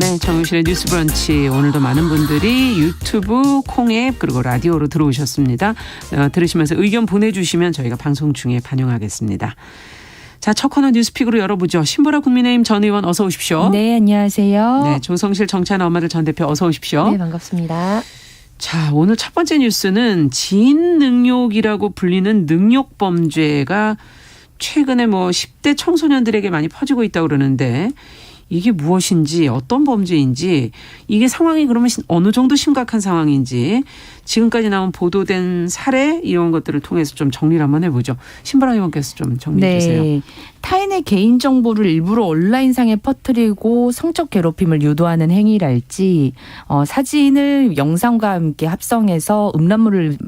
네, 정용실의 뉴스 브런치. 오늘도 많은 분들이 유튜브, 콩앱 그리고 라디오로 들어오셨습니다. 들으시면서 의견 보내주시면 저희가 방송 중에 반영하겠습니다. 자, 첫 코너 뉴스픽으로 열어보죠. 신보라 국민의힘 전 의원 어서 오십시오. 네, 안녕하세요. 네, 조성실 정치하는 엄마들 전 대표 어서 오십시오. 네, 반갑습니다. 자, 오늘 첫 번째 뉴스는 지인 능욕이라고 불리는 능욕 범죄가 최근에 10대 청소년들에게 많이 퍼지고 있다고 그러는데 이게 무엇인지 어떤 범죄인지 이게 상황이 그러면 어느 정도 심각한 상황인지 지금까지 나온 보도된 사례 이런 것들을 통해서 좀 정리를 한번 해보죠. 신보라 의원께서 좀 정리해 주세요. 네. 타인의 개인정보를 일부러 온라인상에 퍼뜨리고 성적 괴롭힘을 유도하는 행위랄지 사진을 영상과 함께 합성해서 음란물을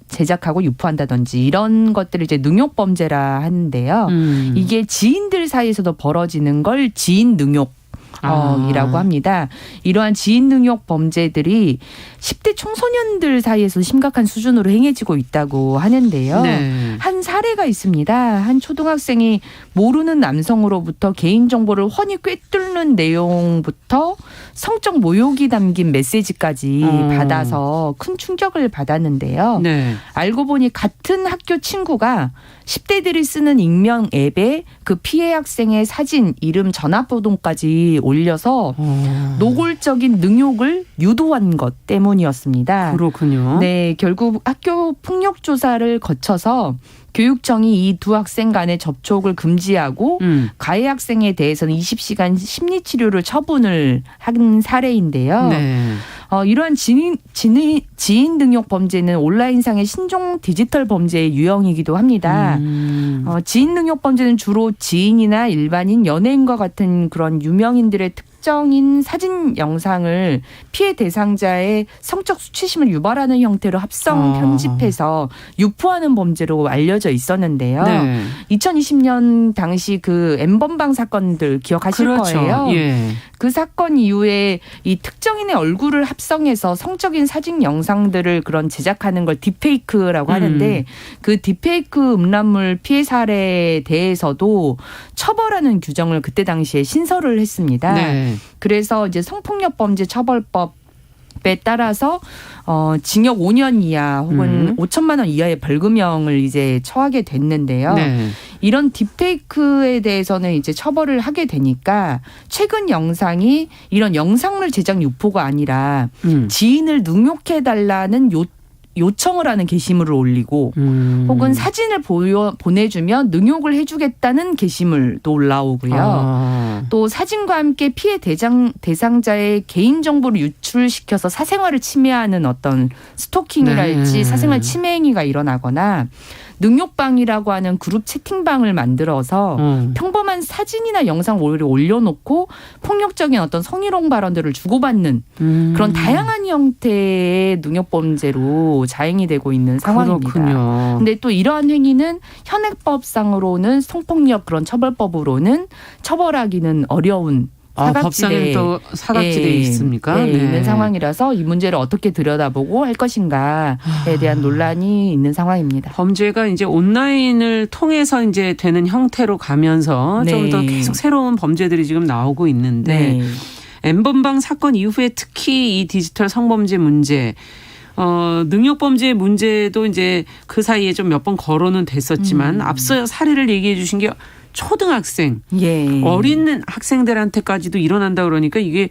제작하고 유포한다든지 이런 것들을 이제 능욕범죄라 하는데요. 이게 지인들 사이에서도 벌어지는 걸 지인 능욕 이라고 합니다. 이러한 지인 능욕 범죄들이 10대 청소년들 사이에서 심각한 수준으로 행해지고 있다고 하는데요. 네. 한 사례가 있습니다. 한 초등학생이 모르는 남성으로부터 개인정보를 훤히 꿰뚫는 내용부터 성적 모욕이 담긴 메시지까지 받아서 큰 충격을 받았는데요. 네. 알고 보니 같은 학교 친구가 10대들이 쓰는 익명 앱에 그 피해 학생의 사진, 이름, 전화번호까지 올려서 노골적인 능욕을 유도한 것 때문이었습니다. 그렇군요. 네, 결국 학교 폭력 조사를 거쳐서 교육청이 이 두 학생 간의 접촉을 금지하고 가해 학생에 대해서는 20시간 심리치료를 처분을 한 사례인데요. 네. 이러한 지인 능욕 범죄는 온라인상의 신종 디지털 범죄의 유형이기도 합니다. 지인 능욕 범죄는 주로 지인이나 일반인, 연예인과 같은 그런 유명인들의 특정인 사진 영상을 피해 대상자의 성적 수치심을 유발하는 형태로 합성 편집해서 유포하는 범죄로 알려져 있었는데요. 네. 2020년 당시 그 N번방 사건들 기억하실 그렇죠. 거예요. 예. 그 사건 이후에 이 특정인의 얼굴을 합성해서 성적인 사진 영상들을 그런 제작하는 걸 딥페이크라고 하는데 그 딥페이크 음란물 피해 사례에 대해서도 처벌하는 규정을 그때 당시에 신설을 했습니다. 네. 그래서 이제 성폭력 범죄 처벌법에 따라서 징역 5년 이하 혹은 5천만 원 이하의 벌금형을 이제 처하게 됐는데요. 네. 이런 딥페이크에 대해서는 이제 처벌을 하게 되니까 최근 영상이 이런 영상물 제작 유포가 아니라 지인을 능욕해달라는 요청을 하는 게시물을 올리고 혹은 사진을 보내주면 능욕을 해주겠다는 게시물도 올라오고요. 또 사진과 함께 피해 대상자의 개인정보를 유출시켜서 사생활을 침해하는 어떤 스토킹이랄지 네. 사생활 침해 행위가 일어나거나 능욕방이라고 하는 그룹 채팅방을 만들어서 평범한 사진이나 영상 올려놓고 폭력적인 어떤 성희롱 발언들을 주고받는 그런 다양한 형태의 능욕범죄로 자행이 되고 있는 상황입니다. 그렇군요. 근데 또 이러한 행위는 현행법상으로는 성폭력 그런 처벌법으로는 처벌하기는 어려운 법상에 또 사각지대에 있습니까? 네, 있는 상황이라서 이 문제를 어떻게 들여다보고 할 것인가에 대한 논란이 있는 상황입니다. 범죄가 이제 온라인을 통해서 이제 되는 형태로 가면서 네. 좀 더 계속 새로운 범죄들이 지금 나오고 있는데 네. N번방 사건 이후에 특히 이 디지털 성범죄 문제 능욕범죄 문제도 이제 그 사이에 좀 몇 번 거론은 됐었지만 앞서 사례를 얘기해 주신 게 초등학생, 예. 어린 학생들한테까지도 일어난다 그러니까 이게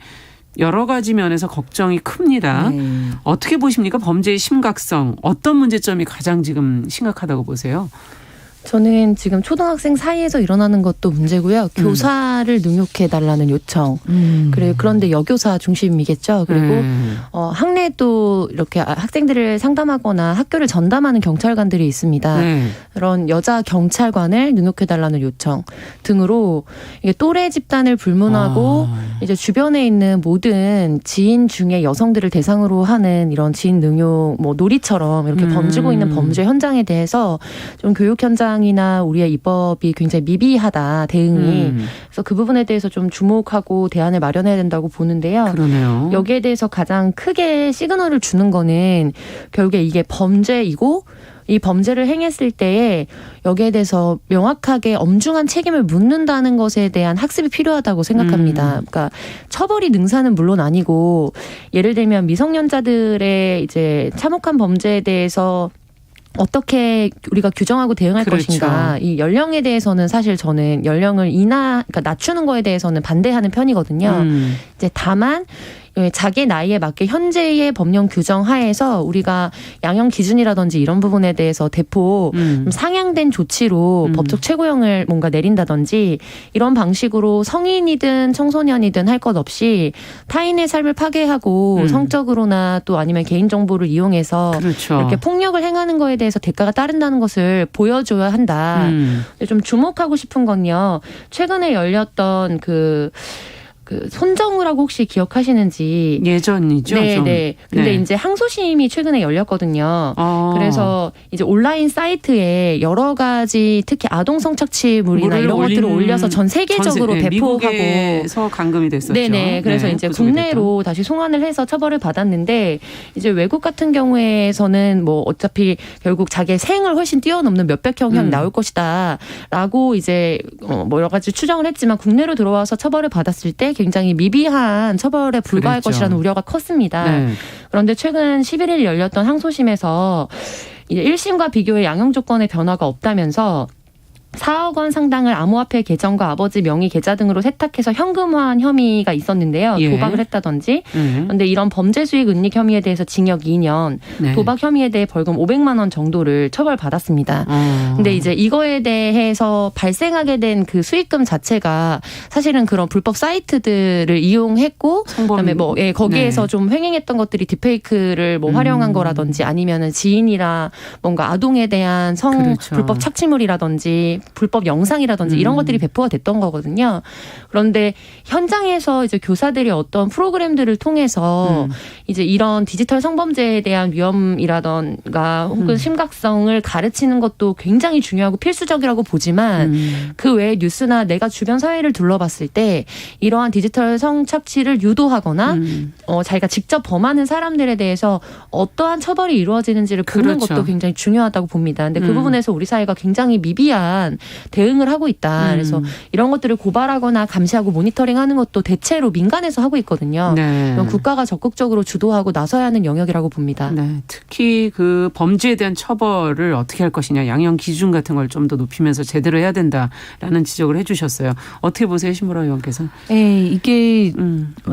여러 가지 면에서 걱정이 큽니다. 네. 어떻게 보십니까? 범죄의 심각성, 어떤 문제점이 가장 지금 심각하다고 보세요? 저는 지금 초등학생 사이에서 일어나는 것도 문제고요. 교사를 능욕해달라는 요청. 그런데 여교사 중심이겠죠. 그리고 학내도 이렇게 학생들을 상담하거나 학교를 전담하는 경찰관들이 있습니다. 네. 그런 여자 경찰관을 능욕해달라는 요청 등으로 이게 또래 집단을 불문하고 이제 주변에 있는 모든 지인 중에 여성들을 대상으로 하는 이런 지인 능욕, 놀이처럼 이렇게 번지고 있는 범죄 현장에 대해서 좀 교육 현장 이나 우리의 입법이 굉장히 미비하다 대응이. 그래서 그 부분에 대해서 좀 주목하고 대안을 마련해야 된다고 보는데요. 그러네요. 여기에 대해서 가장 크게 시그널을 주는 거는 결국에 이게 범죄이고 이 범죄를 행했을 때에 여기에 대해서 명확하게 엄중한 책임을 묻는다는 것에 대한 학습이 필요하다고 생각합니다. 그러니까 처벌이 능사는 물론 아니고 예를 들면 미성년자들의 이제 참혹한 범죄에 대해서 어떻게 우리가 규정하고 대응할 그렇죠. 것인가. 이 연령에 대해서는 사실 저는 연령을 그러니까 낮추는 거에 대해서는 반대하는 편이거든요. 이제 다만 자기 나이에 맞게 현재의 법령 규정 하에서 우리가 양형 기준이라든지 이런 부분에 대해서 대폭 좀 상향된 조치로 법적 최고형을 뭔가 내린다든지 이런 방식으로 성인이든 청소년이든 할 것 없이 타인의 삶을 파괴하고 성적으로나 또 아니면 개인정보를 이용해서 그렇죠. 이렇게 폭력을 행하는 거에 대해서 대가가 따른다는 것을 보여줘야 한다. 좀 주목하고 싶은 건요. 최근에 열렸던 그 손정우라고 혹시 기억하시는지. 예전이죠. 네, 좀. 네. 근데 네. 이제 항소심이 최근에 열렸거든요. 그래서 이제 온라인 사이트에 여러 가지 특히 아동 성착취물이나 이런 것들을 올려서 전 세계적으로 배포하고 미국에서 감금이 됐었죠. 네네. 그래서 네, 이제 구속이 국내로 다시 송환을 해서 처벌을 받았는데 이제 외국 같은 경우에서는 뭐 어차피 결국 자기의 생을 훨씬 뛰어넘는 몇백형 형이 나올 것이다라고 이제 뭐 여러 가지 추정을 했지만 국내로 들어와서 처벌을 받았을 때 굉장히 미비한 처벌에 불과할 그랬죠. 것이라는 우려가 컸습니다. 네. 그런데 최근 11일 열렸던 항소심에서 이제 1심과 비교해 양형 조건의 변화가 없다면서 4억 원 상당을 암호화폐 계정과 아버지 명의 계좌 등으로 세탁해서 현금화한 혐의가 있었는데요. 예. 도박을 했다든지. 그런데 이런 범죄 수익 은닉 혐의에 대해서 징역 2년, 네. 도박 혐의에 대해 벌금 500만 원 정도를 처벌받았습니다. 근데 이제 이거에 대해서 발생하게 된 그 수익금 자체가 사실은 그런 불법 사이트들을 이용했고 그다음에 뭐 거기에서 네. 좀 횡행했던 것들이 딥페이크를 뭐 활용한 거라든지 아니면은 지인이나 뭔가 아동에 대한 그렇죠. 불법 착취물이라든지 불법 영상이라든지 이런 것들이 배포가 됐던 거거든요. 그런데 현장에서 이제 교사들이 어떤 프로그램들을 통해서 이제 이런 디지털 성범죄에 대한 위험이라던가 혹은 심각성을 가르치는 것도 굉장히 중요하고 필수적이라고 보지만 그 외에 뉴스나 내가 주변 사회를 둘러봤을 때 이러한 디지털 성착취를 유도하거나 자기가 직접 범하는 사람들에 대해서 어떠한 처벌이 이루어지는지를 보는 그렇죠. 것도 굉장히 중요하다고 봅니다. 근데 그 부분에서 우리 사회가 굉장히 미비한 대응을 하고 있다. 그래서 이런 것들을 고발하거나 감시하고 모니터링하는 것도 대체로 민간에서 하고 있거든요. 네. 이건 국가가 적극적으로 주도하고 나서야 하는 영역이라고 봅니다. 네, 특히 그 범죄에 대한 처벌을 어떻게 할 것이냐, 양형 기준 같은 걸 좀 더 높이면서 제대로 해야 된다라는 지적을 해주셨어요. 어떻게 보세요, 신보라 의원께서? 네, 이게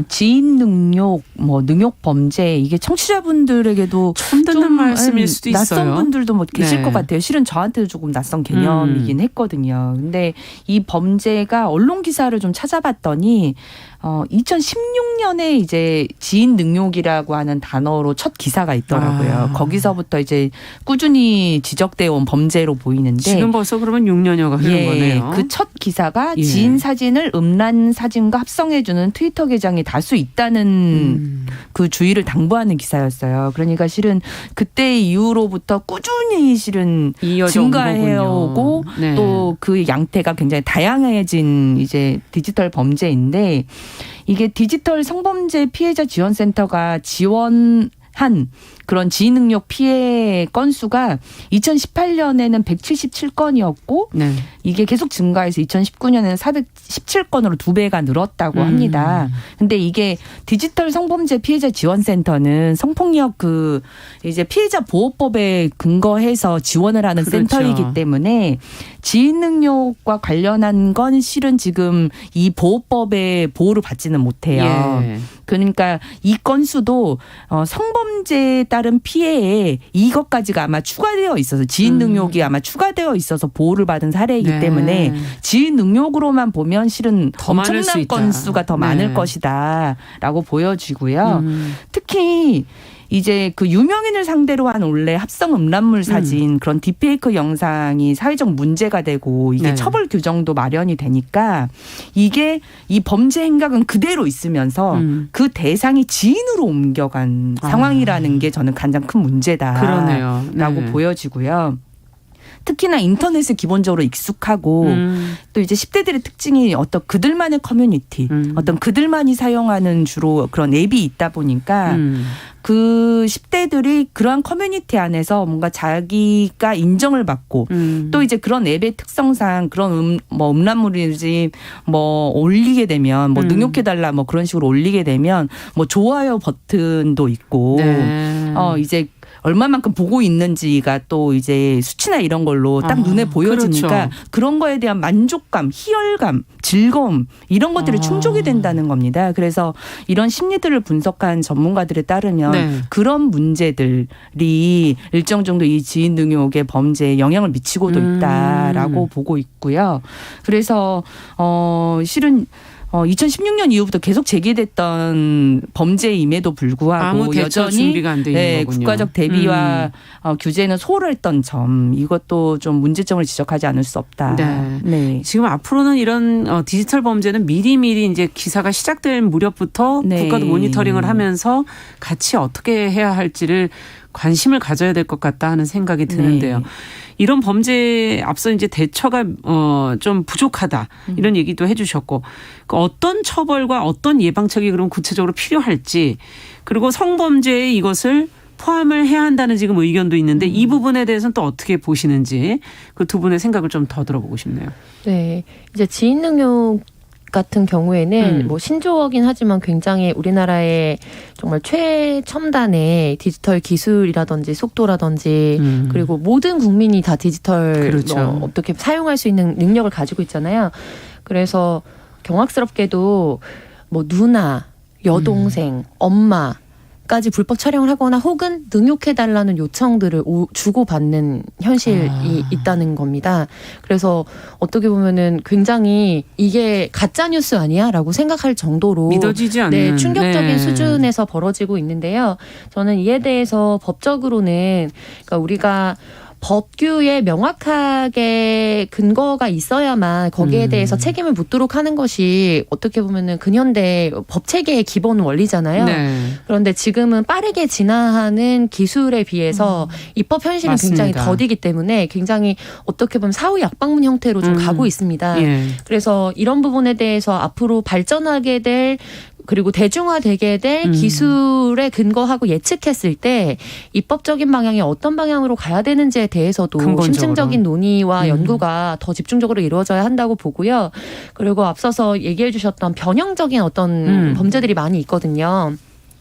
지인 능욕, 뭐 능욕 범죄 이게 청취자분들에게도 처음 듣는 말씀일 수도 있어요. 낯선 분들도 뭐 계실 네. 것 같아요. 실은 저한테도 조금 낯선 개념이긴 했거든요. 근데 이 범죄가 언론 기사를 좀 찾아봤더니 2016년에 이제 지인 능욕이라고 하는 단어로 첫 기사가 있더라고요. 거기서부터 이제 꾸준히 지적되어 온 범죄로 보이는데 지금 벌써 그러면 6년여가 흐른 거네요. 그 첫 기사가 예. 지인 사진을 음란 사진과 합성해주는 트위터 계정이 다수 있다는 그 주의를 당부하는 기사였어요. 그러니까 실은 그때 이후로부터 꾸준히 실은 이어져 온 증가해오고 거군요. 네. 또 그 양태가 굉장히 다양해진 이제 디지털 범죄인데 이게 디지털 성범죄 피해자 지원센터가 지원한 그런 지인 능욕 피해 건수가 2018년에는 177건이었고 네. 이게 계속 증가해서 2019년에는 417건으로 2배가 늘었다고 합니다. 근데 이게 디지털 성범죄 피해자 지원센터는 성폭력 그 이제 피해자 보호법에 근거해서 지원을 하는 그렇죠. 센터이기 때문에 지인 능욕과 관련한 건 실은 지금 이 보호법의 보호를 받지는 못해요. 예. 그러니까 이 건수도 성범죄에 따른 피해에 이것까지가 아마 추가되어 있어서 지인 능욕이 아마 추가되어 있어서 보호를 받은 사례이기 네. 때문에 지인 능욕으로만 보면 실은 더 많을 수 엄청난 있다. 건수가 더 네. 많을 것이다라고 보여지고요. 특히 이제 그 유명인을 상대로 한 원래 합성 음란물 사진 그런 딥페이크 영상이 사회적 문제가 되고 이게 네. 처벌 규정도 마련이 되니까 이게 이 범죄 행각은 그대로 있으면서 그 대상이 지인으로 옮겨간 상황이라는 게 저는 가장 큰 문제다라고 그러네요. 네. 보여지고요. 특히나 인터넷에 기본적으로 익숙하고 또 이제 10대들의 특징이 어떤 그들만의 커뮤니티, 어떤 그들만이 사용하는 주로 그런 앱이 있다 보니까 그 10대들이 그러한 커뮤니티 안에서 뭔가 자기가 인정을 받고 또 이제 그런 앱의 특성상 그런 뭐 음란물이지 뭐 올리게 되면 뭐 능욕해달라 뭐 그런 식으로 올리게 되면 뭐 좋아요 버튼도 있고 네. 이제 얼마만큼 보고 있는지가 또 이제 수치나 이런 걸로 딱 눈에 보여지니까 그렇죠. 그런 거에 대한 만족감, 희열감, 즐거움 이런 것들이 충족이 된다는 겁니다. 그래서 이런 심리들을 분석한 전문가들에 따르면 네. 그런 문제들이 일정 정도 이 지인 능욕의 범죄에 영향을 미치고도 있다라고 보고 있고요. 그래서 실은 2016년 이후부터 계속 제기됐던 범죄임에도 불구하고 아무 대처 여전히 준비가 안 돼 있는 거군요. 국가적 대비와 규제는 소홀했던 점 이것도 좀 문제점을 지적하지 않을 수 없다. 네. 네. 지금 앞으로는 이런 디지털 범죄는 미리미리 이제 기사가 시작될 무렵부터 네. 국가도 모니터링을 하면서 같이 어떻게 해야 할지를 관심을 가져야 될 것 같다 하는 생각이 드는데요. 네. 이런 범죄에 앞서 이제 대처가 좀 부족하다 이런 얘기도 해주셨고 그 어떤 처벌과 어떤 예방책이 그럼 구체적으로 필요할지 그리고 성범죄에 이것을 포함을 해야 한다는 지금 의견도 있는데 이 부분에 대해서는 또 어떻게 보시는지 그 두 분의 생각을 좀 더 들어보고 싶네요. 네, 이제 지인 능욕 같은 경우에는 뭐 신조어긴 하지만 굉장히 우리나라의 정말 최첨단의 디지털 기술이라든지 속도라든지 그리고 모든 국민이 다 디지털 그렇죠. 어떻게 사용할 수 있는 능력을 가지고 있잖아요. 그래서 경악스럽게도 뭐 누나, 여동생, 엄마 까지 불법 촬영을 하거나 혹은 능욕해달라는 요청들을 주고받는 현실이 있다는 겁니다. 그래서 어떻게 보면은 굉장히 이게 가짜뉴스 아니야? 라고 생각할 정도로 믿어지지 않는. 네, 충격적인 네. 수준에서 벌어지고 있는데요. 저는 이에 대해서 법적으로는 그러니까 우리가 법규에 명확하게 근거가 있어야만 거기에 대해서 책임을 묻도록 하는 것이 어떻게 보면은 근현대 법 체계의 기본 원리잖아요. 네. 그런데 지금은 빠르게 진화하는 기술에 비해서 입법 현실은 맞습니다. 굉장히 더디기 때문에 굉장히 어떻게 보면 사후 약방문 형태로 좀 가고 있습니다. 예. 그래서 이런 부분에 대해서 앞으로 발전하게 될 그리고 대중화되게 될 기술에 근거하고 예측했을 때 입법적인 방향이 어떤 방향으로 가야 되는지에 대해서도 근본적으로. 심층적인 논의와 연구가 더 집중적으로 이루어져야 한다고 보고요. 그리고 앞서서 얘기해 주셨던 변형적인 어떤 범죄들이 많이 있거든요.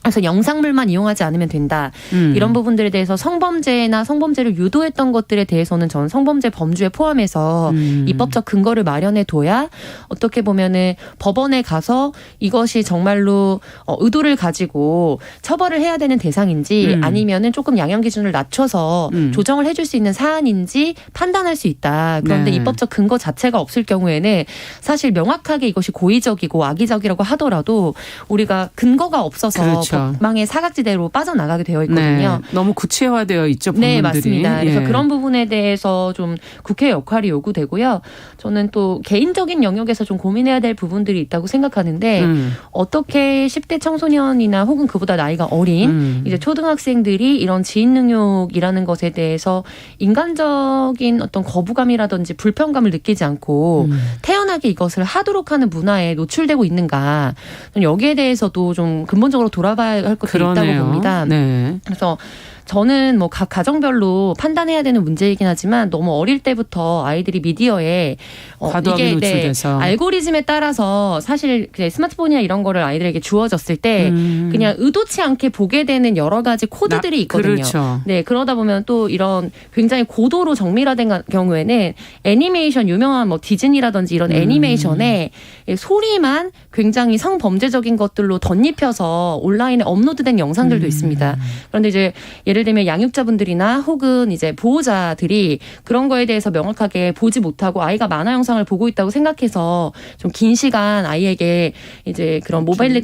그래서 영상물만 이용하지 않으면 된다. 이런 부분들에 대해서 성범죄나 성범죄를 유도했던 것들에 대해서는 저는 성범죄 범주에 포함해서 입법적 근거를 마련해 둬야 어떻게 보면은 법원에 가서 이것이 정말로 의도를 가지고 처벌을 해야 되는 대상인지 아니면은 조금 양형 기준을 낮춰서 조정을 해줄 수 있는 사안인지 판단할 수 있다. 그런데 네. 입법적 근거 자체가 없을 경우에는 사실 명확하게 이것이 고의적이고 악의적이라고 하더라도 우리가 근거가 없어서 그렇죠. 법망의 사각지대로 빠져나가게 되어 있거든요. 네. 너무 구체화되어 있죠. 부분들이. 네, 맞습니다. 그래서 예. 그런 부분에 대해서 좀 국회의 역할이 요구되고요. 저는 또 개인적인 영역에서 좀 고민해야 될 부분들이 있다고 생각하는데 어떻게 10대 청소년이나 혹은 그보다 나이가 어린 이제 초등학생들이 이런 지인 능욕이라는 것에 대해서 인간적인 어떤 거부감이라든지 불편감을 느끼지 않고 태연하게 이것을 하도록 하는 문화에 노출되고 있는가. 여기에 대해서도 좀 근본적으로 돌아봐야 할 것들이 그러네요. 있다고 봅니다. 네. 그래서 저는 뭐 각 가정별로 판단해야 되는 문제이긴 하지만 너무 어릴 때부터 아이들이 미디어에 과도하게 이게 노출돼서. 알고리즘에 따라서 사실 스마트폰이나 이런 거를 아이들에게 주어졌을 때 그냥 의도치 않게 보게 되는 여러 가지 코드들이 있거든요. 그렇죠. 네, 그러다 보면 또 이런 굉장히 고도로 정밀화된 경우에는 애니메이션 유명한 뭐 디즈니라든지 이런 애니메이션에 소리만 굉장히 성범죄적인 것들로 덧입혀서 온라인에 업로드된 영상들도 있습니다. 그런데 이제 예를 들면 양육자분들이나 혹은 이제 보호자들이 그런 거에 대해서 명확하게 보지 못하고 아이가 만화 영상을 보고 있다고 생각해서 좀 긴 시간 아이에게 이제 그런 모바일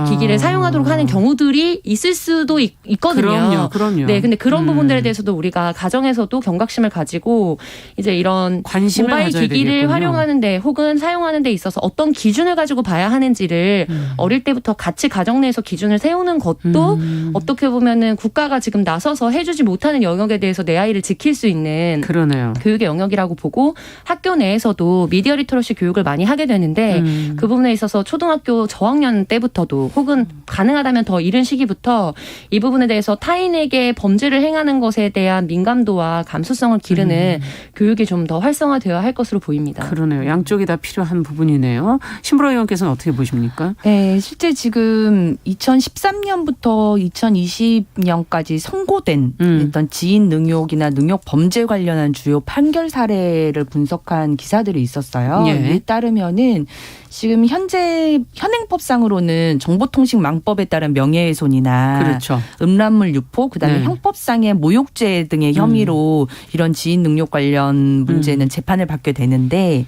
기기를 사용하도록 하는 경우들이 있을 수도 있거든요. 그럼요. 네, 근데 그런 부분들에 대해서도 우리가 가정에서도 경각심을 가지고 이제 이런 관심을 모바일 가져야 기기를 되겠군요. 활용하는데 혹은 사용하는 데 있어서 어떤 기준을 가지고 봐야 하는지를 어릴 때부터 같이 가정 내에서 기준을 세우는 것도 어떻게 보면은 국가가 지금 나서서 해주지 못하는 영역에 대해서 내 아이를 지킬 수 있는 그러네요. 교육의 영역이라고 보고 학교 내에서도 미디어 리터러시 교육을 많이 하게 되는데 그 부분에 있어서 초등학교 저학년 때부터도 혹은 가능하다면 더 이른 시기부터 이 부분에 대해서 타인에게 범죄를 행하는 것에 대한 민감도와 감수성을 기르는 교육이 좀 더 활성화되어야 할 것으로 보입니다. 그러네요. 양쪽이 다 필요한 부분이네요. 신보라 의원께서는 어떻게 보십니까? 네, 실제 지금 2013년부터 2020년까지 선고된 어떤 지인 능욕이나 능욕 범죄 관련한 주요 판결 사례를 분석한 기사들이 있었어요. 예. 이에 따르면은 지금 현재 현행법상으로는 정보통신망법에 따른 명예훼손이나 그렇죠. 음란물 유포, 그다음에 네. 형법상의 모욕죄 등의 혐의로 이런 지인 능욕 관련 문제는 재판을 받게 되는데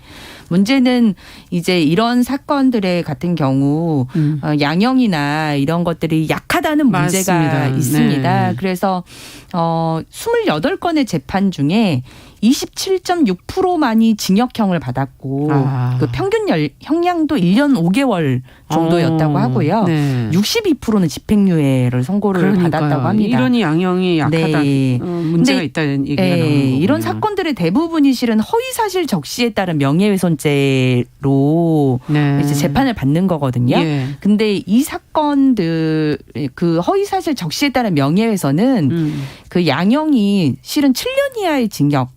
문제는 이제 이런 사건들의 같은 경우 양형이나 이런 것들이 약하다는 문제가 맞습니다. 있습니다. 네. 그래서 28건의 재판 중에 27.6%만이 징역형을 받았고 그 평균 형량도 1년 5개월 정도였다고 하고요. 네. 62%는 집행유예를 선고를 그러니까요. 받았다고 합니다. 이런 양형이 약하다. 네. 문제가 있다는 얘기가 나오는 거군요. 이런 사건들의 대부분이 실은 허위사실 적시에 따른 명예훼손죄로 네. 이제 재판을 받는 거거든요. 예. 근데 이 사건들 그 허위사실 적시에 따른 명예훼손은 그 양형이 실은 7년 이하의 징역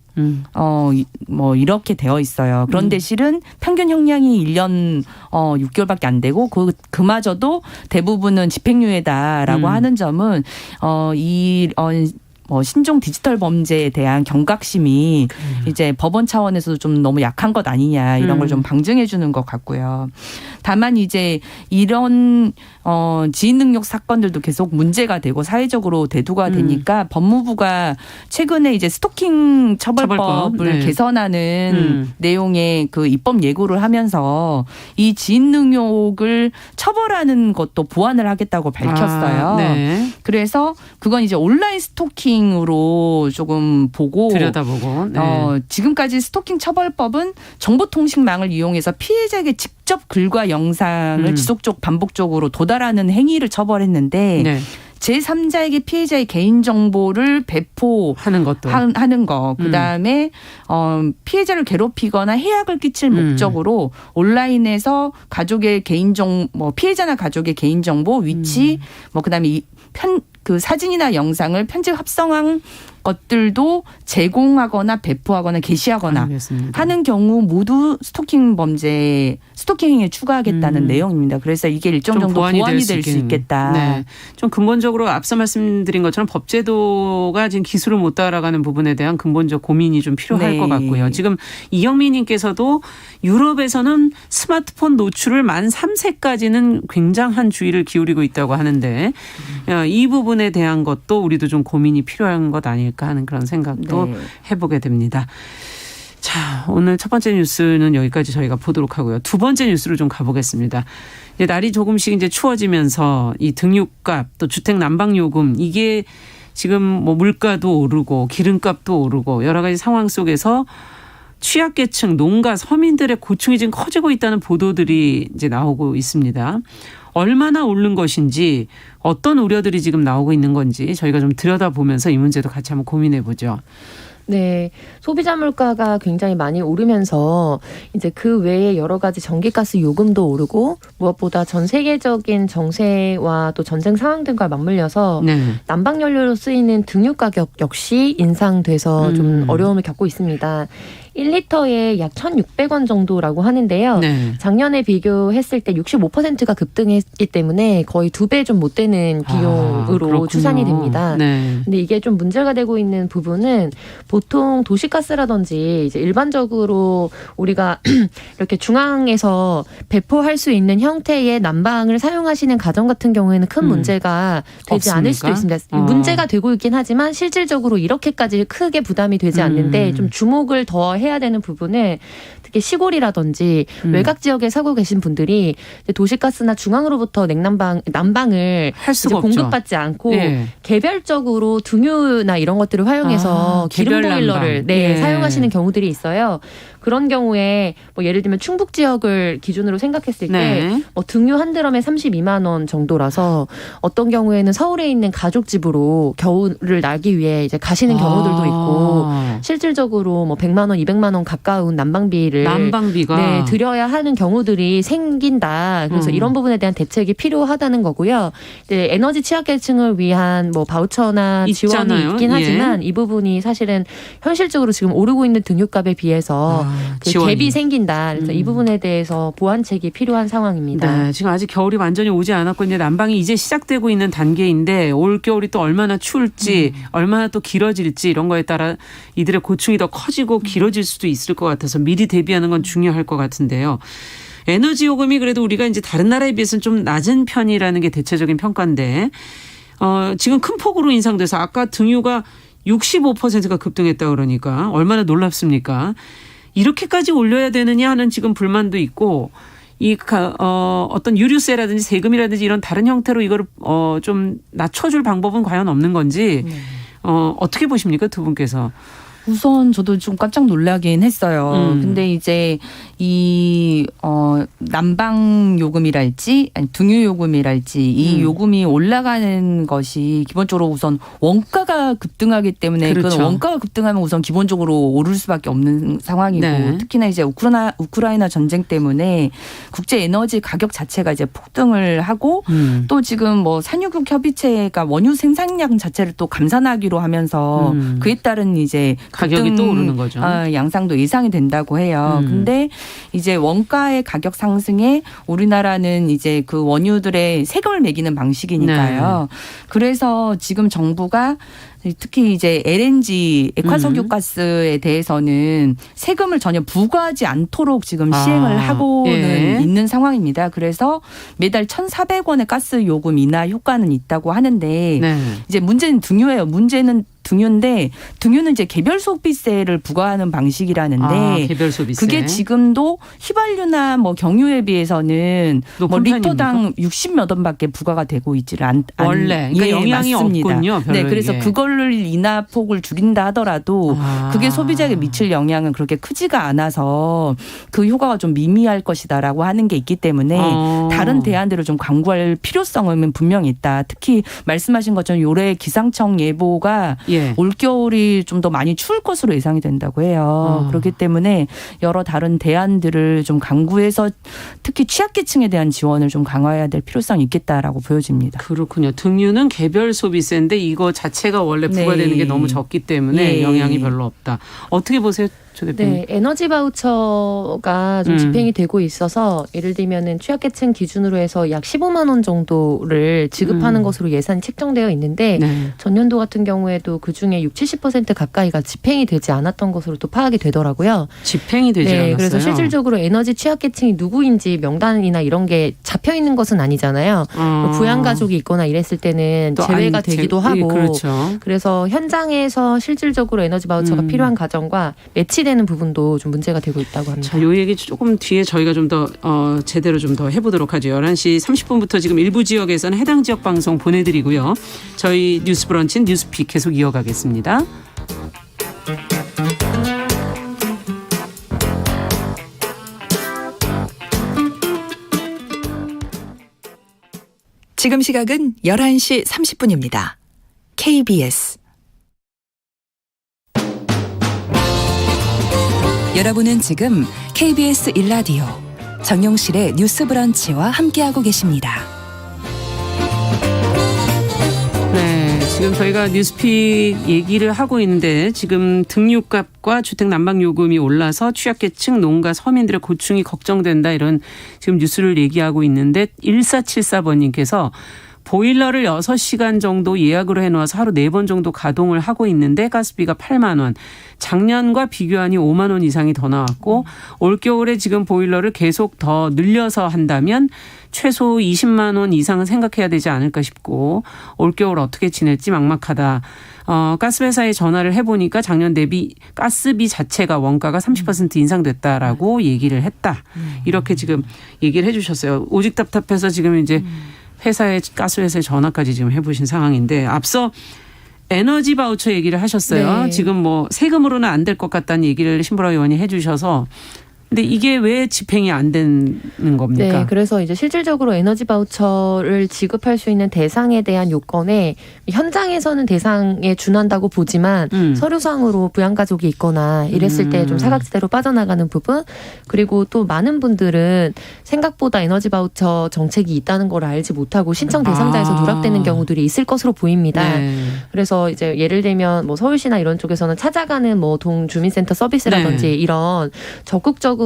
뭐 이렇게 되어 있어요. 그런데 실은 평균 형량이 1년 6개월밖에 안 되고 그마저도 대부분은 집행유예다라고 하는 점은 신종 디지털 범죄에 대한 경각심이 이제 법원 차원에서도 좀 너무 약한 것 아니냐 이런 걸 좀 방증해 주는 것 같고요. 다만 이제 이런 지인 능욕 사건들도 계속 문제가 되고 사회적으로 대두가 되니까 법무부가 최근에 이제 스토킹 처벌법을 네. 개선하는 내용의 그 입법 예고를 하면서 이 지인 능욕을 처벌하는 것도 보완을 하겠다고 밝혔어요. 네. 그래서 그건 이제 온라인 스토킹으로 조금 보고 들여다보고. 네. 지금까지 스토킹 처벌법은 정보통신망을 이용해서 피해자에게 직접 글과 영상을 지속적 반복적으로 도달하는 행위를 처벌했는데 네. 제3자에게 피해자의 개인정보를 배포하는 것도 하는 거. 그다음에 피해자를 괴롭히거나 해악을 끼칠 목적으로 온라인에서 가족의 개인정보 피해자나 가족의 개인정보 위치 그다음에 그 사진이나 영상을 편집 합성한 것들도 제공하거나 배포하거나 게시하거나 알겠습니다. 하는 경우 모두 스토킹 행위에 추가하겠다는 내용입니다. 그래서 이게 일정 정도 보완이 될 수 있겠다. 네. 좀 근본적으로 앞서 말씀드린 것처럼 법제도가 지금 기술을 못 따라가는 부분에 대한 근본적 고민이 좀 필요할 네. 것 같고요. 지금 이영미 님께서도 유럽에서는 스마트폰 노출을 만 3세까지는 굉장한 주의를 기울이고 있다고 하는데 이 부분에 대한 것도 우리도 좀 고민이 필요한 것 아닐까 하는 그런 생각도 네. 해보게 됩니다. 자, 오늘 첫 번째 뉴스는 여기까지 저희가 보도록 하고요. 두 번째 뉴스로 좀 가보겠습니다. 이제 날이 조금씩 이제 추워지면서 이 등유값 또 주택 난방 요금 이게 지금 뭐 물가도 오르고 기름값도 오르고 여러 가지 상황 속에서 취약계층, 농가, 서민들의 고충이 지금 커지고 있다는 보도들이 이제 나오고 있습니다. 얼마나 오른 것인지 어떤 우려들이 지금 나오고 있는 건지 저희가 좀 들여다보면서 이 문제도 같이 한번 고민해 보죠. 네, 소비자 물가가 굉장히 많이 오르면서 이제 그 외에 여러 가지 전기가스 요금도 오르고 무엇보다 전 세계적인 정세와 또 전쟁 상황 등과 맞물려서 네. 난방 연료로 쓰이는 등유 가격 역시 인상돼서 좀 어려움을 겪고 있습니다. 1리터에 약 1,600원 정도라고 하는데요. 네. 작년에 비교했을 때 65%가 급등했기 때문에 거의 2배 좀 못 되는 비용으로 그렇군요. 추산이 됩니다. 네. 근데 이게 좀 문제가 되고 있는 부분은 보통 도시가스라든지 이제 일반적으로 우리가 이렇게 중앙에서 배포할 수 있는 형태의 난방을 사용하시는 가정 같은 경우에는 큰 문제가 되지 않을 수도 없습니까? 있습니다. 문제가 되고 있긴 하지만 실질적으로 이렇게까지 크게 부담이 되지 않는데 좀 주목을 더 해야 되는 부분은 특히 시골이라든지 외곽 지역에 살고 계신 분들이 이제 도시가스나 중앙으로부터 난방을 할 이제 수가 없죠. 공급받지 않고 네. 개별적으로 등유나 이런 것들을 활용해서 기름 개별 보일러를 난방. 네. 사용하시는 경우들이 있어요. 그런 경우에 뭐 예를 들면 충북 지역을 기준으로 생각했을 때 네. 뭐 등유 한 드럼에 32만 원 정도라서 어떤 경우에는 서울에 있는 가족 집으로 겨울을 나기 위해 이제 가시는 경우들도 있고 실질적으로 뭐 100만 원, 200만 원 가까운 난방비를 난방비가 들여야 하는 경우들이 생긴다. 그래서 이런 부분에 대한 대책이 필요하다는 거고요. 이제 에너지 취약계층을 위한 뭐 바우처나 지원이 있잖아요. 있긴 예. 하지만 이 부분이 사실은 현실적으로 지금 오르고 있는 등유값에 비해서 그 지원이. 갭이 생긴다. 그래서 이 부분에 대해서 보완책이 필요한 상황입니다. 네, 지금 아직 겨울이 완전히 오지 않았고 이제 난방이 이제 시작되고 있는 단계인데 올 겨울이 또 얼마나 추울지 얼마나 또 길어질지 이런 거에 따라 이들의 고충이 더 커지고 길어질 수도 있을 것 같아서 미리 대비하는 건 중요할 것 같은데요. 에너지 요금이 그래도 우리가 이제 다른 나라에 비해서는 좀 낮은 편이라는 게 대체적인 평가인데 지금 큰 폭으로 인상돼서 아까 등유가 65%가 급등했다 그러니까 얼마나 놀랍습니까? 이렇게까지 올려야 되느냐 하는 지금 불만도 있고 어떤 유류세라든지 세금이라든지 이런 다른 형태로 이거를 좀 낮춰줄 방법은 과연 없는 건지 어떻게 보십니까 두 분께서? 우선 저도 좀 깜짝 놀라긴 했어요. 근데 이제 이 난방 요금이랄지 아니 등유 요금이랄지 이 요금이 올라가는 것이 기본적으로 우선 원가가 급등하기 때문에 그렇죠. 그 원가가 급등하면 우선 기본적으로 오를 수밖에 없는 상황이고 네. 특히나 이제 우크라이나 전쟁 때문에 국제 에너지 가격 자체가 이제 폭등을 하고 또 지금 뭐 산유국 협의체가 원유 생산량 자체를 또 감산하기로 하면서 그에 따른 이제 가격이 또 오르는 거죠. 양상도 예상이 된다고 해요. 근데 이제 원가의 가격 상승에 우리나라는 이제 그 원유들의 세금을 매기는 방식이니까요. 그래서 지금 정부가 특히 이제 LNG 액화석유 가스에 대해서는 세금을 전혀 부과하지 않도록 지금 시행을 하고는 있는 상황입니다. 그래서 매달 1,400원의 가스 요금 인하 효과는 있다고 하는데 이제 문제는 등유예요. 문제는 등유인데 등유는 이제 개별 소비세를 부과하는 방식이라는데 개별 소비세. 그게 지금도 휘발유나 뭐 경유에 비해서는 뭐 리터당 60몇 원밖에 부과가 되고 있지를 원래 그러니까 영향이 맞습니다. 없군요. 별로 네, 그래서 이게. 그걸 인하폭을 줄인다 하더라도 그게 소비자에게 미칠 영향은 그렇게 크지가 않아서 그 효과가 좀 미미할 것이다라고 하는 게 있기 때문에 다른 대안들을 좀 강구할 필요성은 분명히 있다. 특히 말씀하신 것처럼 올해 기상청 예보가 올겨울이 좀 더 많이 추울 것으로 예상이 된다고 해요. 그렇기 때문에 여러 다른 대안들을 좀 강구해서 특히 취약계층에 대한 지원을 좀 강화해야 될 필요성이 있겠다라고 보여집니다. 그렇군요. 등유는 개별 소비세인데 이거 자체가 원래 부과되는 게 너무 적기 때문에 영향이 별로 없다. 어떻게 보세요? 네, 에너지 바우처가 좀 집행이 되고 있어서 예를 들면은 취약계층 기준으로 해서 약 15만 원 정도를 지급하는 것으로 예산이 책정되어 있는데 전년도 같은 경우에도 그중에 60-70% 가까이가 집행이 되지 않았던 것으로 또 파악이 되더라고요. 집행이 되지 않았어요? 그래서 실질적으로 에너지 취약계층이 누구인지 명단이나 이런 게 잡혀 있는 것은 아니잖아요. 부양가족이 있거나 이랬을 때는 제외가 되기도 하고 그렇죠. 그래서 현장에서 실질적으로 에너지 바우처가 필요한 가정과 매치되는 부분도 좀 문제가 되고 있다고 합니다. 자, 요 얘기 조금 뒤에 저희가 좀 더 제대로 좀 더 해보도록 하죠. 11시 30분부터 지금 일부 지역에서는 해당 지역 방송 보내드리고요. 저희 뉴스 브런치는 뉴스픽 계속 이어가겠습니다. 지금 시각은 11시 30분입니다. KBS 여러분은 지금 KBS 1라디오 정용실의 뉴스 브런치와 함께하고 계십니다. 네, 지금 저희가 뉴스픽 얘기를 하고 있는데 지금 등유값과 주택 난방 요금이 올라서 취약계층, 농가, 서민들의 고충이 걱정된다 이런 지금 뉴스를 얘기하고 있는데 1474번님께서 보일러를 6시간 정도 예약으로 해놓아서 하루 4번 정도 가동을 하고 있는데 가스비가 8만 원. 작년과 비교하니 5만 원 이상이 더 나왔고 올겨울에 지금 보일러를 계속 더 늘려서 한다면 최소 20만 원 이상은 생각해야 되지 않을까 싶고 올겨울 어떻게 지낼지 막막하다. 가스회사에 전화를 해보니까 작년 대비 가스비 자체가 원가가 30% 인상됐다라고 얘기를 했다. 이렇게 지금 얘기를 해 주셨어요. 오직 답답해서 지금 이제 가스회사에 전화까지 지금 해보신 상황인데 앞서 에너지 바우처 얘기를 하셨어요. 네. 지금 뭐 세금으로는 안 될 것 같다는 얘기를 신보라 의원이 해주셔서. 근데 이게 왜 집행이 안 되는 겁니까? 네, 그래서 이제 실질적으로 에너지 바우처를 지급할 수 있는 대상에 대한 요건에 현장에서는 대상에 준한다고 보지만 서류상으로 부양가족이 있거나 이랬을 때 좀 사각지대로 빠져나가는 부분, 그리고 또 많은 분들은 생각보다 에너지 바우처 정책이 있다는 걸 알지 못하고 신청 대상자에서 누락되는 경우들이 있을 것으로 보입니다. 네. 그래서 이제 예를 들면 뭐 서울시나 이런 쪽에서는 찾아가는 뭐 동주민센터 서비스라든지 네. 이런 적극적으로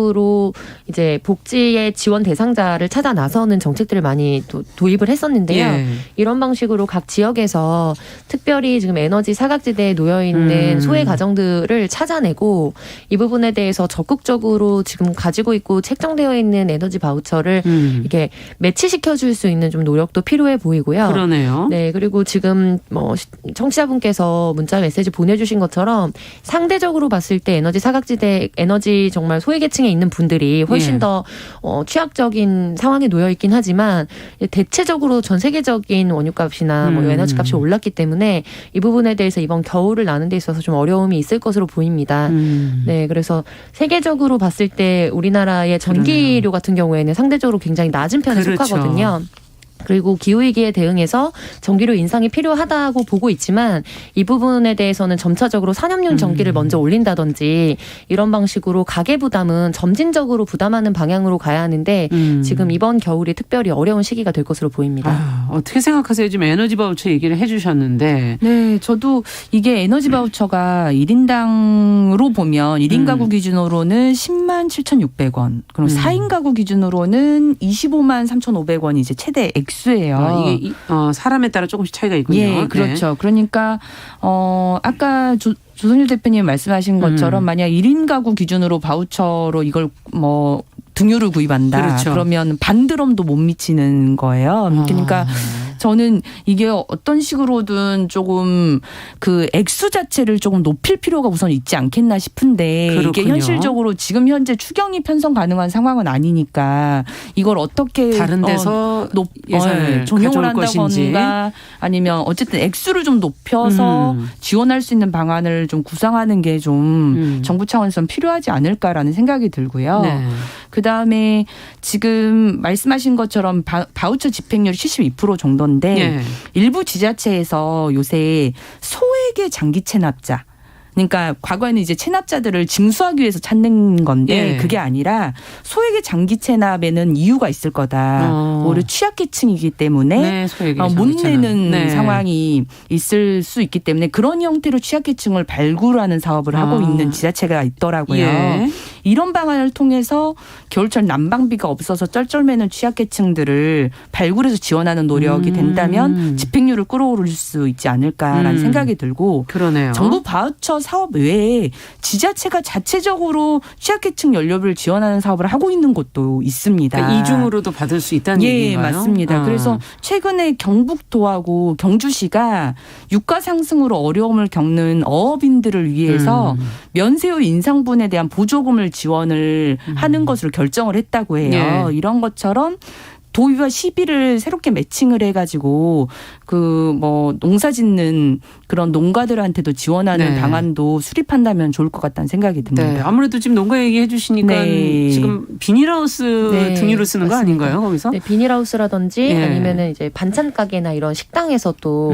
이제 복지의 지원 대상자를 찾아 나서는 정책들을 많이 도입을 했었는데요. 예. 이런 방식으로 각 지역에서 특별히 지금 에너지 사각지대에 놓여 있는 소외 가정들을 찾아내고 이 부분에 대해서 적극적으로 지금 가지고 있고 책정되어 있는 에너지 바우처를 이렇게 매치시켜 줄 수 있는 좀 노력도 필요해 보이고요. 그러네요. 네, 그리고 지금 뭐 청취자분께서 문자 메시지 보내주신 것처럼 상대적으로 봤을 때 에너지 사각지대, 에너지 정말 소외계층에 있는 분들이 훨씬 예. 더 취약적인 상황에 놓여 있긴 하지만 대체적으로 전 세계적인 원유값이나 뭐 에너지값이 올랐기 때문에 이 부분에 대해서 이번 겨울을 나는 데 있어서 좀 어려움이 있을 것으로 보입니다. 네, 그래서 세계적으로 봤을 때 우리나라의 전기료 같은 경우에는 상대적으로 굉장히 낮은 편에 그렇죠. 속하거든요. 그리고 기후위기에 대응해서 전기료 인상이 필요하다고 보고 있지만 이 부분에 대해서는 점차적으로 산업용 전기를 먼저 올린다든지 이런 방식으로 가계 부담은 점진적으로 부담하는 방향으로 가야 하는데 지금 이번 겨울이 특별히 어려운 시기가 될 것으로 보입니다. 아, 어떻게 생각하세요? 지금 에너지 바우처 얘기를 해주셨는데. 네, 저도 이게 에너지 바우처가 1인당으로 보면 1인 가구 기준으로는 10만 7,600원, 그럼 4인 가구 기준으로는 25만 3,500원이 이제 최대 액수예요. 이게 사람에 따라 조금씩 차이가 있군요. 예, 그렇죠. 그러니까 아까 조선일 대표님 말씀하신 것처럼 만약 1인 가구 기준으로 바우처로 이걸 뭐 등유를 구입한다. 그렇죠. 그러면 반드럼도 못 미치는 거예요. 그러니까 저는 이게 어떤 식으로든 조금 그 액수 자체를 조금 높일 필요가 우선 있지 않겠나 싶은데 그렇군요. 이게 현실적으로 지금 현재 추경이 편성 가능한 상황은 아니니까 이걸 어떻게 다른 데서 예산을 전용을 가져올 것인지. 한다거나 아니면 어쨌든 액수를 좀 높여서 지원할 수 있는 방안을 좀 구상하는 게 좀 정부 차원에서는 필요하지 않을까라는 생각이 들고요. 네. 그다음에 지금 말씀하신 것처럼 바우처 집행률이 72% 정도인데 네. 일부 지자체에서 요새 소액의 장기 체납자, 그러니까 과거에는 이제 체납자들을 징수하기 위해서 찾는 건데 예. 그게 아니라 소액의 장기 체납에는 이유가 있을 거다. 오히려 취약계층이기 때문에 네, 소액의 못 장기 체납. 내는 네. 상황이 있을 수 있기 때문에 그런 형태로 취약계층을 발굴하는 사업을 하고 있는 지자체가 있더라고요. 예. 이런 방안을 통해서 겨울철 난방비가 없어서 쩔쩔매는 취약계층들을 발굴해서 지원하는 노력이 된다면 집행률을 끌어올릴 수 있지 않을까라는 생각이 들고 그러네요. 정부 바우처 사업 외에 지자체가 자체적으로 취약계층 연료비를 지원하는 사업을 하고 있는 곳도 있습니다. 그러니까 이중으로도 받을 수 있다는 예, 얘기인가요? 맞습니다. 그래서 최근에 경북도하고 경주시가 유가 상승으로 어려움을 겪는 어업인들을 위해서 면세유 인상분에 대한 보조금을 지원을 하는 것으로 결정을 했다고 해요. 예. 이런 것처럼 도의와 시비를 새롭게 매칭을 해가지고 그 뭐 농사 짓는 그런 농가들한테도 지원하는 네. 방안도 수립한다면 좋을 것 같다는 생각이 듭니다. 네, 아무래도 지금 농가 얘기해 주시니까 네. 지금 비닐하우스 네, 등유를 쓰는 거 맞습니다. 아닌가요? 거기서? 네, 비닐하우스라든지 예. 아니면은 이제 반찬 가게나 이런 식당에서 또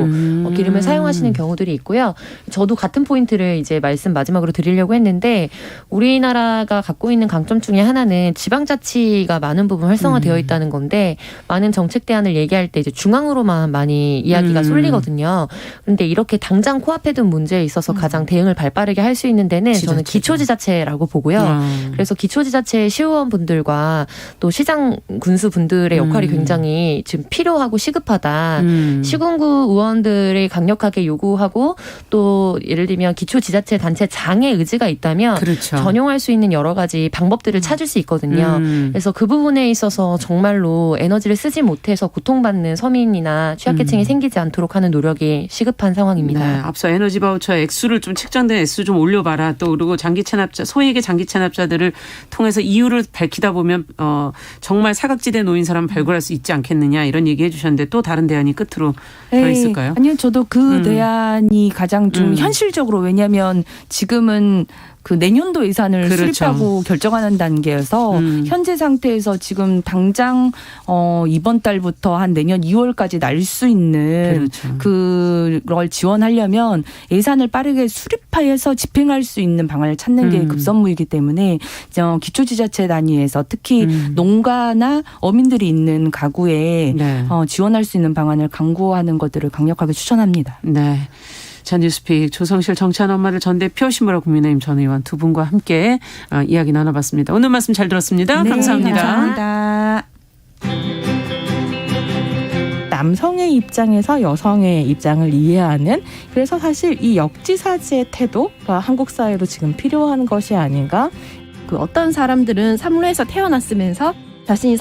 기름을 사용하시는 경우들이 있고요. 저도 같은 포인트를 이제 말씀 마지막으로 드리려고 했는데 우리나라가 갖고 있는 강점 중에 하나는 지방자치가 많은 부분 활성화되어 있다는 건데 많은 정책 대안을 얘기할 때 이제 중앙으로만 많이 이야기가 쏠리거든요. 그런데 이렇게 당장 코앞에 둔 문제에 있어서 가장 대응을 발빠르게 할 수 있는 데는 저는 기초지자체라고 보고요. 그래서 기초지자체 시의원분들과 또 시장 군수 분들의 역할이 굉장히 지금 필요하고 시급하다. 시군구 의원들이 강력하게 요구하고 또 예를 들면 기초지자체 단체 장의 의지가 있다면 그렇죠. 전용할 수 있는 여러 가지 방법들을 찾을 수 있거든요. 그래서 그 부분에 있어서 정말로 에너지를 쓰지 못해서 고통받는 서민이나 취약계층이 생기지 않도록 하는 노력이 시급한 상황입니다. 네, 앞서 에너지 바우처 액수를 좀 책정된 액수 좀 올려봐라. 또 그리고 장기 체납자 소액의 장기 체납자들을 통해서 이유를 밝히다 보면 정말 사각지대 놓인 사람 발굴할 수 있지 않겠느냐 이런 얘기해 주셨는데 또 다른 대안이 끝으로 더 있을까요? 아니요, 저도 그 대안이 가장 좀 음. 현실적으로 왜냐하면 지금은 그 내년도 예산을 그렇죠. 수립하고 결정하는 단계여서 현재 상태에서 지금 당장 이번 달부터 한 내년 2월까지 날 수 있는 그렇죠. 그걸 지원하려면 예산을 빠르게 수립해서 집행할 수 있는 방안을 찾는 게 급선무이기 때문에 기초지자체 단위에서 특히 농가나 어민들이 있는 가구에 네. 지원할 수 있는 방안을 강구하는 것들을 강력하게 추천합니다. 네. 자, 뉴스픽 조성실 정치하는 엄마를 전 대표 신보라 국민의힘 전 의원 두 분과 함께 이야기 나눠봤습니다. 오늘 말씀 잘 들었습니다. 네, 감사합니다. 감사합니다. 남성의 입장에서 여성의 입장을 이해하는, 그래서 사실 이 역지사지의 태도가 한국 사회로 지금 필요한 것이 아닌가. 그 어떤 사람들은 삼루에서 태어났으면서 자신이